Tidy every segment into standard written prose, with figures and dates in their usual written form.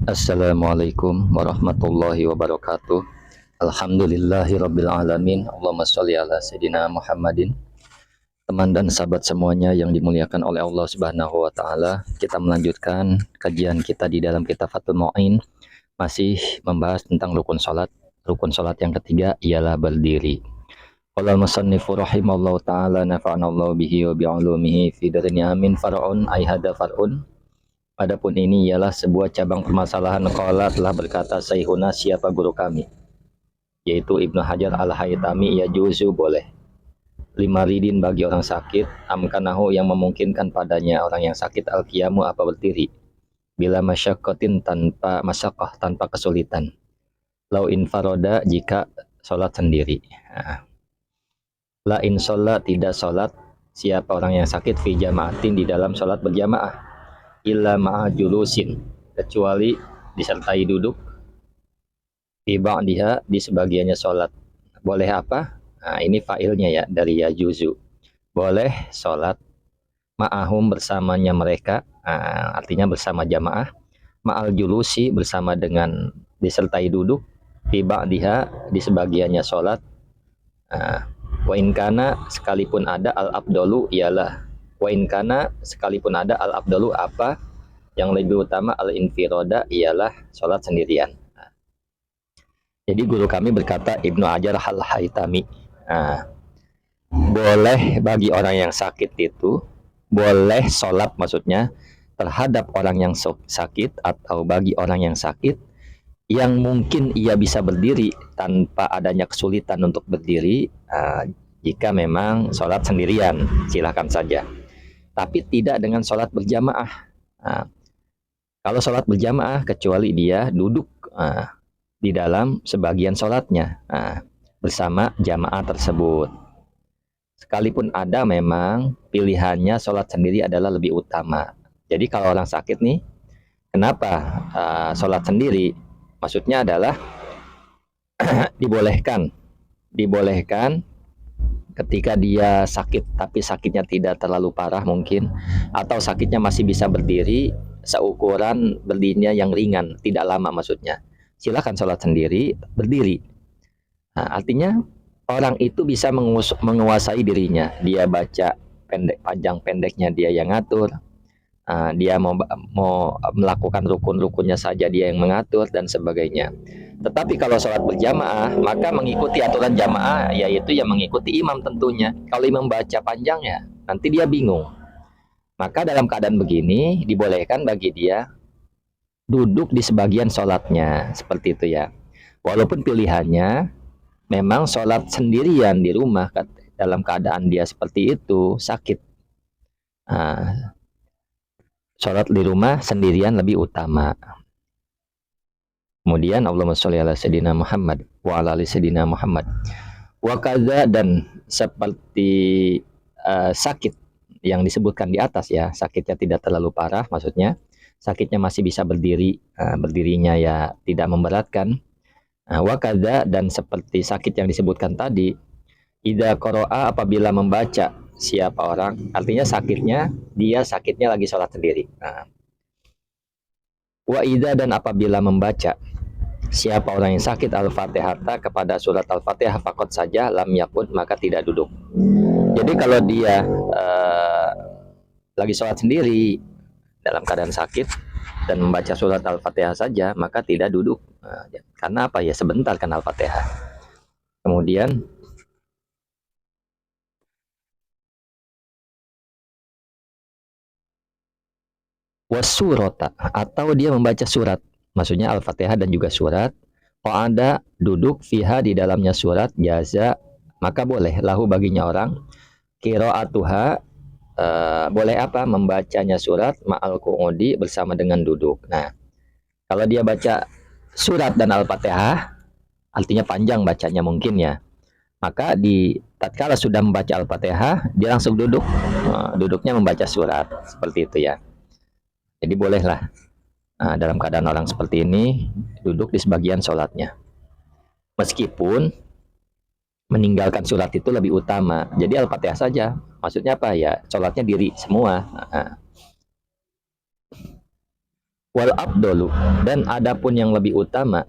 Assalamualaikum warahmatullahi wabarakatuh. Alhamdulillahirabbil alamin. Allahumma shalli ala sayidina Muhammadin. Teman dan sahabat semuanya yang dimuliakan oleh Allah Subhanahu wa taala, kita melanjutkan kajian kita di dalam kitab Fathul Mu'in, masih membahas tentang rukun salat. Rukun salat yang ketiga ialah berdiri. Qala al-musannifu rahimallahu taala nafa'anallahu bihi wa bi'ulumihi fi dunya amin. Far'un ay hada far'un. Adapun ini ialah sebuah cabang permasalahan. Qala telah berkata Syekhuna, siapa guru kami, yaitu Ibnu Hajar Al-Haytami, ya juzu boleh lima ridin bagi orang sakit, amkanahu yang memungkinkan padanya orang yang sakit, al-qiyamu apa berdiri, bila masyaqqatin tanpa masyaqqah, tanpa kesulitan, lau infaroda jika sholat sendiri. La in sholat tidak sholat siapa orang yang sakit fi jama'atin di dalam sholat berjamaah, illa ma'a julusin kecuali disertai duduk, fi ba'diha di sebagiannya sholat. Boleh apa? Nah, ini failnya ya dari ya juzu. Boleh sholat ma'ahum bersamanya mereka, artinya bersama jamaah, ma'al julusi bersama dengan disertai duduk, fi ba'diha di sebagiannya sholat. Wa in kana sekalipun ada al abdolu ialah, wa in kana sekalipun ada al abdolu apa yang lebih utama, al infiroda ialah sholat sendirian. Jadi guru kami berkata, Ibnu Hajar Al-Haytami, boleh bagi orang yang sakit itu, boleh sholat maksudnya terhadap orang yang sakit atau bagi orang yang sakit yang mungkin ia bisa berdiri tanpa adanya kesulitan untuk berdiri, jika memang sholat sendirian silahkan saja, tapi tidak dengan sholat berjamaah. Kalau sholat berjamaah kecuali dia duduk di dalam sebagian sholatnya bersama jamaah tersebut. Sekalipun ada memang pilihannya sholat sendiri adalah lebih utama. Jadi kalau orang sakit nih, kenapa sholat sendiri? Maksudnya adalah dibolehkan ketika dia sakit, tapi sakitnya tidak terlalu parah mungkin, atau sakitnya masih bisa berdiri, seukuran berdirinya yang ringan, tidak lama maksudnya. Silakan sholat sendiri, berdiri. Artinya orang itu bisa menguasai dirinya. Dia baca panjang pendeknya dia yang ngatur. Dia mau melakukan rukun-rukunnya saja dia yang mengatur dan sebagainya. Tetapi kalau sholat berjamaah, maka mengikuti aturan jamaah, yaitu yang mengikuti imam tentunya. Kalau imam baca panjang ya, nanti dia bingung. Maka dalam keadaan begini, dibolehkan bagi dia duduk di sebagian sholatnya, seperti itu ya. Walaupun pilihannya memang sholat sendirian di rumah dalam keadaan dia seperti itu, sakit. Sholat di rumah sendirian lebih utama. Kemudian Allahumma sholli ala sayidina Muhammad wa ala ali sayidina Muhammad. Wa kadza, dan seperti sakit yang disebutkan di atas ya, sakitnya tidak terlalu parah, maksudnya sakitnya masih bisa berdiri, berdirinya ya tidak memberatkan. Wa kadza, dan seperti sakit yang disebutkan tadi, idza qara'a apabila membaca siapa orang, artinya dia sakitnya lagi sholat sendiri. Wa idza, dan apabila membaca siapa orang yang sakit al-fatihah kepada surat al-fatihah faqat saja, lam yakun maka tidak duduk. Jadi kalau dia lagi sholat sendiri dalam keadaan sakit dan membaca surat al-fatihah saja, maka tidak duduk. Karena apa ya, sebentar kan al-fatihah. Kemudian wasurota, atau dia membaca surat, maksudnya al-fatihah dan juga surat, ada duduk fiha di dalamnya surat, jaza maka boleh lahu baginya orang, qiraatuha boleh apa, membacanya surat ma'al qu'udi bersama dengan duduk. Nah, kalau dia baca surat dan al-fatihah artinya panjang bacanya mungkin ya, maka tatkala sudah membaca al-fatihah dia langsung duduk, duduknya membaca surat, seperti itu ya. Jadi bolehlah dalam keadaan orang seperti ini duduk di sebagian sholatnya, meskipun meninggalkan surat itu lebih utama. Jadi al-fatihah saja, maksudnya apa ya, sholatnya diri semua. Wal abdolu, dan adapun yang lebih utama.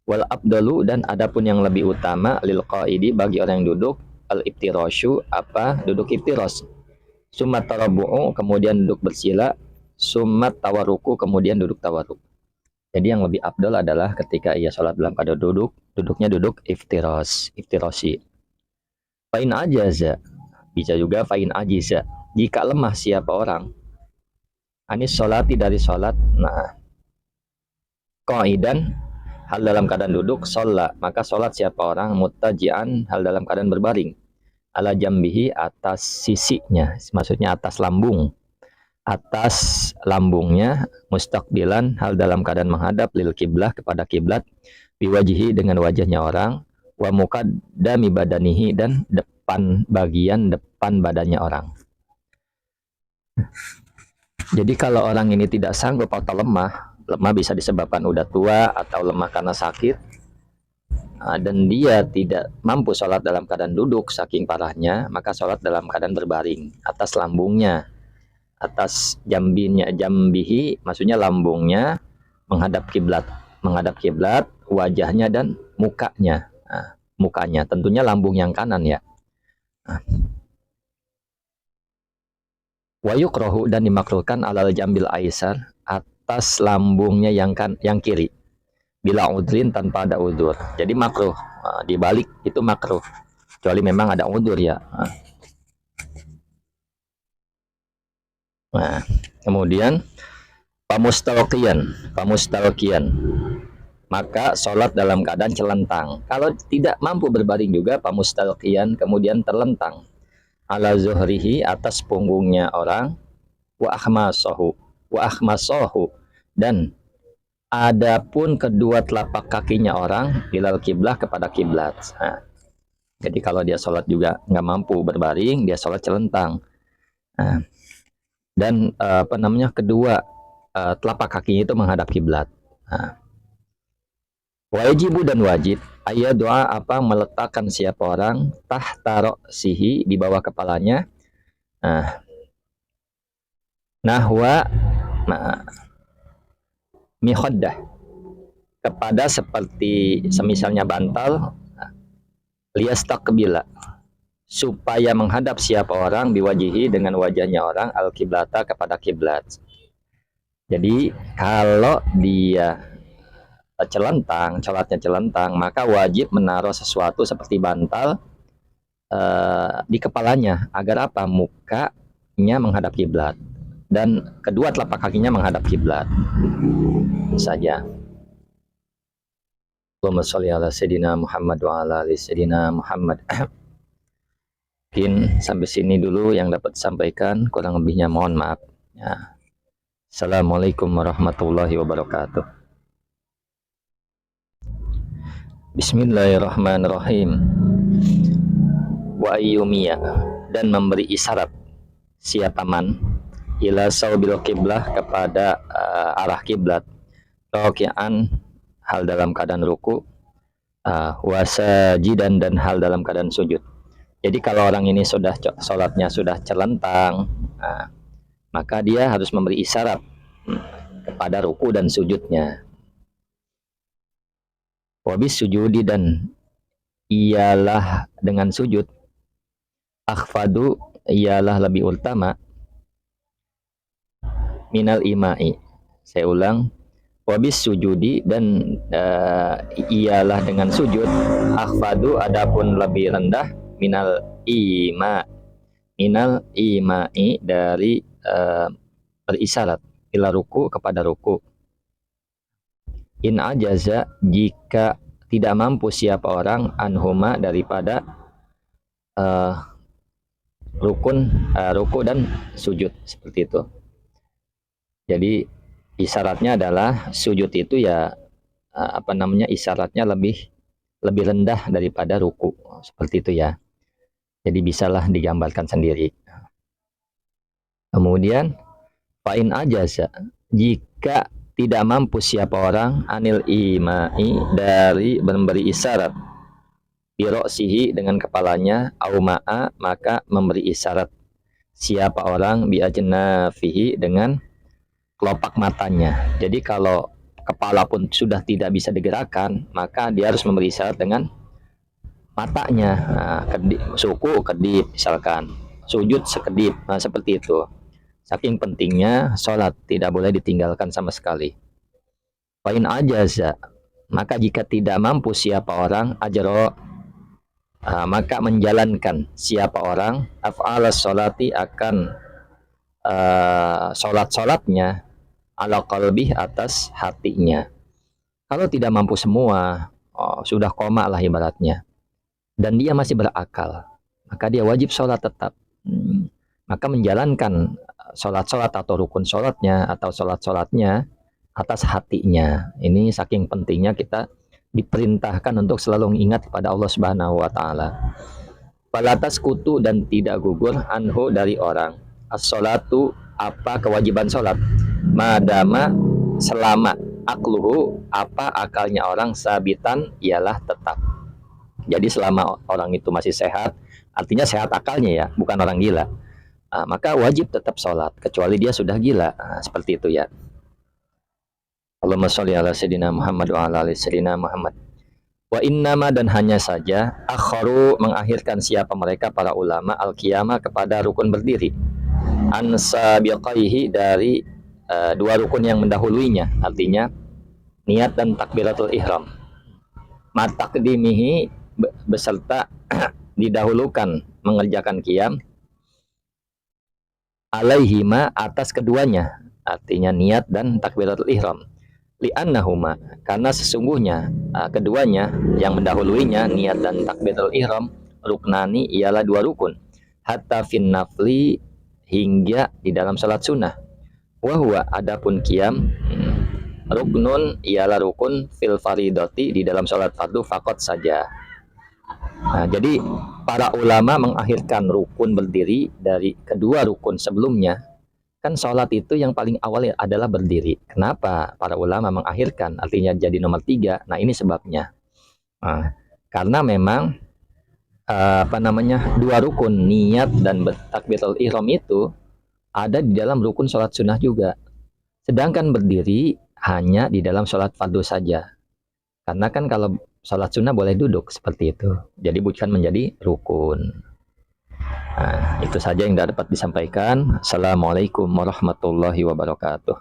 Wal abdolu, dan adapun yang lebih utama lil qaidi, bagi orang yang duduk, al iftirasyu, apa duduk iftiras. Summat tarabu'u, kemudian duduk bersila. Summat tawaruku, kemudian duduk tawaruk. Jadi yang lebih abdul adalah ketika ia sholat dalam keadaan duduk, duduknya duduk iftirasi. Fa'in ajaza, bisa juga fa'in ajiza, jika lemah siapa orang, anis sholati, dari sholat, nah, qaidan, hal dalam keadaan duduk, sholat, maka sholat siapa orang, muttaji'an, hal dalam keadaan berbaring, ala jambihi, atas sisinya, maksudnya atas lambungnya, mustaqbilan, hal dalam keadaan menghadap, lil kiblah, kepada kiblat, biwajihi, dengan wajahnya orang, wa muqaddami badanihi, dan bagian depan badannya orang. Jadi kalau orang ini tidak sanggup atau lemah bisa disebabkan udah tua atau lemah karena sakit, dan dia tidak mampu sholat dalam keadaan duduk saking parahnya, maka sholat dalam keadaan berbaring atas lambungnya, atas jambihi, maksudnya lambungnya menghadap kiblat, wajahnya dan mukanya. Nah, mukanya tentunya lambung yang kanan ya. Wa yukrahu, dan dimakruhkan alal jambil aisar, atas lambungnya yang kiri, bila udrin, tanpa ada udur. Jadi makruh, dibalik itu makruh, kecuali memang ada udur ya. Nah, kemudian pamustalqiyan, maka sholat dalam keadaan celentang. Kalau tidak mampu berbaring juga, pamustalqiyan, kemudian terlentang, ala zuhrihi, atas punggungnya orang, wa akhmasohu, dan adapun kedua telapak kakinya orang, ilal kiblah, kepada kiblat. Nah, jadi kalau dia sholat juga nggak mampu berbaring, dia sholat celentang. Nah, dan kedua telapak kakinya itu menghadap kiblat. Nah, wajibu, dan wajib, ayat doa, meletakkan siapa orang, tahta ra'sihi, di bawah kepalanya, nahwa mihoddah, kepada seperti semisalnya bantal, liyastaqbila, supaya menghadap siapa orang, biwajihi, dengan wajahnya orang, al kiblata, kepada kiblat. Jadi kalau dia sholatnya celentang, maka wajib menaruh sesuatu seperti bantal di kepalanya, agar mukanya menghadap kiblat dan kedua telapak kakinya menghadap kiblat saja. Allahumma sholli ala sayyidina Muhammad wa ala ali sayyidina Muhammad. Mungkin sampai sini dulu yang dapat disampaikan, kurang lebihnya mohon maaf ya. Assalamualaikum warahmatullahi wabarakatuh. Bismillahirrahmanirrahim. Wa ayyumiya, dan memberi isyarat siapa man, ila saubil kiblah, kepada arah kiblat, rokian, hal dalam keadaan ruku, wasajidan, dan hal dalam keadaan sujud. Jadi kalau orang ini sudah sholatnya sudah celentang, maka dia harus memberi isyarat kepada ruku dan sujudnya. Wabis sujudi, dan ialah dengan sujud, akhfadu, ialah lebih utama, minal imai. Saya ulang, wabis sujudi, dan ialah dengan sujud, akhfadu, adapun lebih rendah, minal imai, dari berisyarat, ila ruku, kepada ruku. In ajaza, jika tidak mampu siapa orang, anhuma, daripada ruku dan sujud, seperti itu. Jadi isyaratnya adalah sujud itu ya isyaratnya lebih rendah daripada ruku, seperti itu ya. Jadi bisalah digambarkan sendiri. Kemudian fa'in ajaza, jika tidak mampu siapa orang, anil imai, dari memberi isyarat, biroksihi, dengan kepalanya, auma'a, maka memberi isyarat siapa orang, biajnafihi, dengan kelopak matanya. Jadi kalau kepala pun sudah tidak bisa digerakkan, maka dia harus memberi syarat dengan matanya. Nah, suku kedip misalkan, sujud sekedip, nah seperti itu. Saking pentingnya sholat tidak boleh ditinggalkan sama sekali. Poin ajaza, maka jika tidak mampu siapa orang ajro, maka menjalankan siapa orang af'ala sholati akan sholat-sholatnya ala qalbih atas hatinya. Kalau tidak mampu semua, sudah koma lah ibaratnya, dan dia masih berakal, maka dia wajib sholat tetap. Maka menjalankan sholat-sholat atau rukun sholatnya atau sholat-sholatnya atas hatinya. Ini saking pentingnya kita diperintahkan untuk selalu mengingat kepada Allah Subhanahu wa taala. Palatas kutu dan tidak gugur anhu dari orang. As-sholatu apa kewajiban sholat. Madama selama akluhu apa akalnya orang sabitan ialah tetap. Jadi selama orang itu masih sehat, artinya sehat akalnya ya, bukan orang gila. Maka wajib tetap sholat, kecuali dia sudah gila. Seperti itu ya. Allahumma sholli ala sayyidina Muhammad wa ala ali sayyidina Muhammad. Wa innama dan hanya saja akharu mengakhirkan siapa mereka para ulama al-qiyamah kepada rukun berdiri. An sabiqaihi dari dua rukun yang mendahuluinya, artinya niat dan takbiratul ihram. Mataqdimihi beserta didahulukan mengerjakan qiyam alaihima atas keduanya, artinya niat dan takbiratul ihram. Li'annahuma karena sesungguhnya keduanya yang mendahuluinya niat dan takbiratul ihram ruknani ialah dua rukun hatta fin nafli hingga di dalam salat sunnah. Wahwa adapun qiyam ruknun ialah rukun fil faridati di dalam salat fardu fakot saja. Jadi para ulama mengakhirkan rukun berdiri dari kedua rukun sebelumnya. Kan sholat itu yang paling awal adalah berdiri. Kenapa para ulama mengakhirkan? Artinya jadi nomor 3. Nah ini sebabnya. Karena memang dua rukun niat dan takbiratul ihram itu ada di dalam rukun sholat sunnah juga. Sedangkan berdiri hanya di dalam sholat fardu saja. Karena kan kalau sholat sunnah boleh duduk seperti itu. Jadi bukan menjadi rukun. Itu saja yang dapat disampaikan. Assalamualaikum warahmatullahi wabarakatuh.